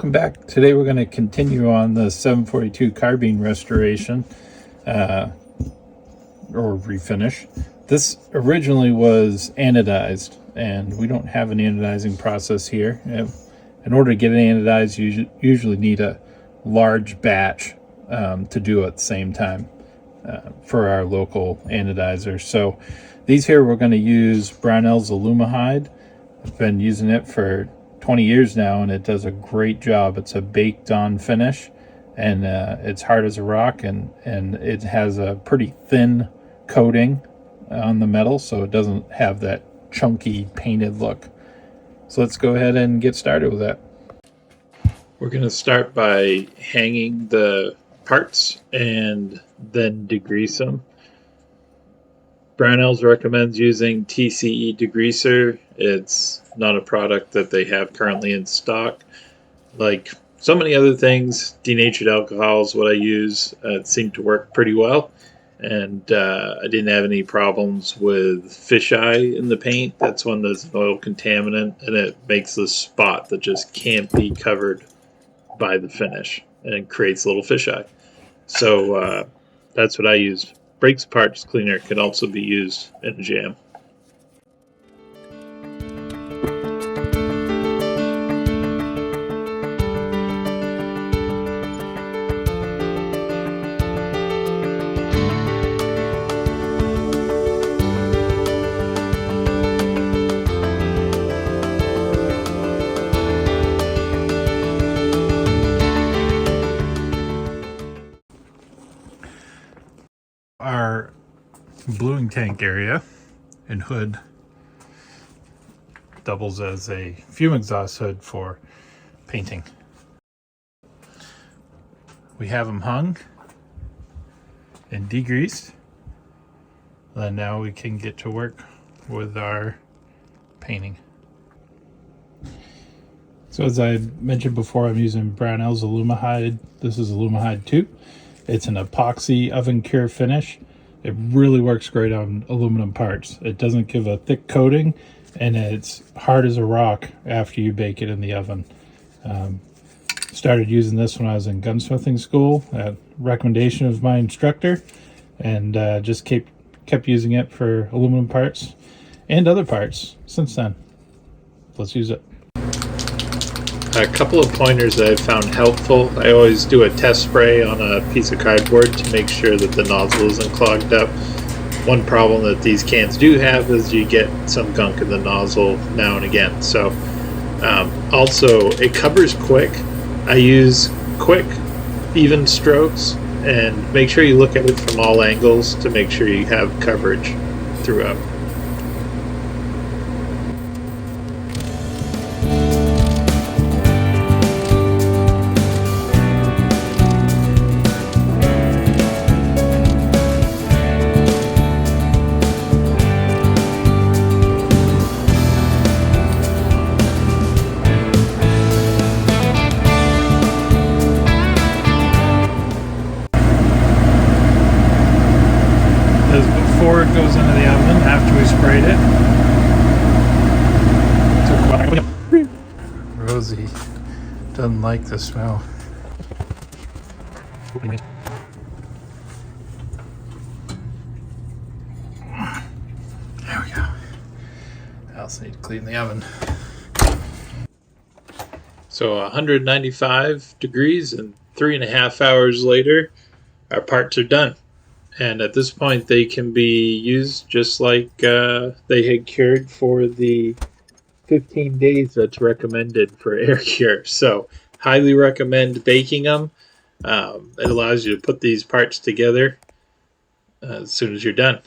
welcome back. Today we're going to continue on the 742 carbine restoration or refinish. This originally was anodized, and we don't have an anodizing process here. In order to get it anodized, you usually need a large batch to do at the same time for our local anodizer. So these here we're going to use Brownell's Aluma-Hyde. I've been using it for 20 years now, and it does a great job. It's a baked on finish, and it's hard as a rock, and it has a pretty thin coating on the metal, so it doesn't have that chunky painted look. So let's go ahead and get started with that. We're going to start by hanging the parts and then degrease them. Brownell's recommends using TCE degreaser. It's not a product that they have currently in stock. Like so many other things, denatured alcohol is what I use. It seemed to work pretty well, and I didn't have any problems with fisheye in the paint. That's one that's an oil contaminant, and it makes this spot that just can't be covered by the finish, and it creates a little fisheye. So that's what I use. Brakes parts cleaner can also be used in a jam. Our bluing tank area and hood doubles as a fume exhaust hood for painting. We have them hung and degreased, and now we can get to work with our painting. So as I mentioned before, I'm using Brownell's Aluma-Hyde. This is Aluma-Hyde 2. It's an epoxy oven cure finish. It really works great on aluminum parts. It doesn't give a thick coating, and it's hard as a rock after you bake it in the oven. Started using this when I was in gunsmithing school at recommendation of my instructor, and just kept using it for aluminum parts and other parts since then. Let's use it. A couple of pointers that I've found helpful. I always do a test spray on a piece of cardboard to make sure that the nozzle isn't clogged up. One problem that these cans do have is you get some gunk in the nozzle now and again. So also it covers quick. I use quick, even strokes, and make sure you look at it from all angles to make sure you have coverage throughout. Before it goes into the oven, after we sprayed it. Rosie doesn't like the smell. There we go. I also need to clean the oven. So 195 degrees and 3.5 hours later, our parts are done. And at this point, they can be used just like they had cured for the 15 days that's recommended for air cure. So highly recommend baking them. It allows you to put these parts together as soon as you're done.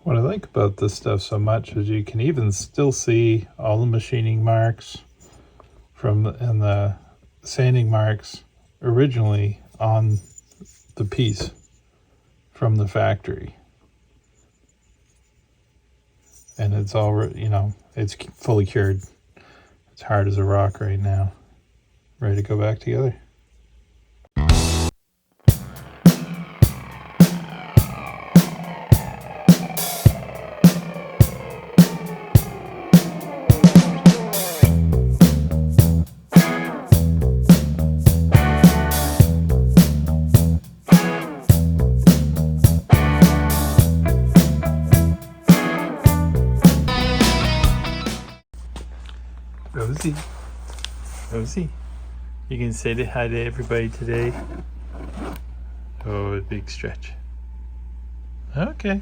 What I like about this stuff so much is you can even still see all the machining marks and the sanding marks originally on the piece from the factory. And it's all, it's fully cured. It's hard as a rock right now. Ready to go back together. Ramsey. You can say hi to everybody today. Oh, a big stretch. Okay.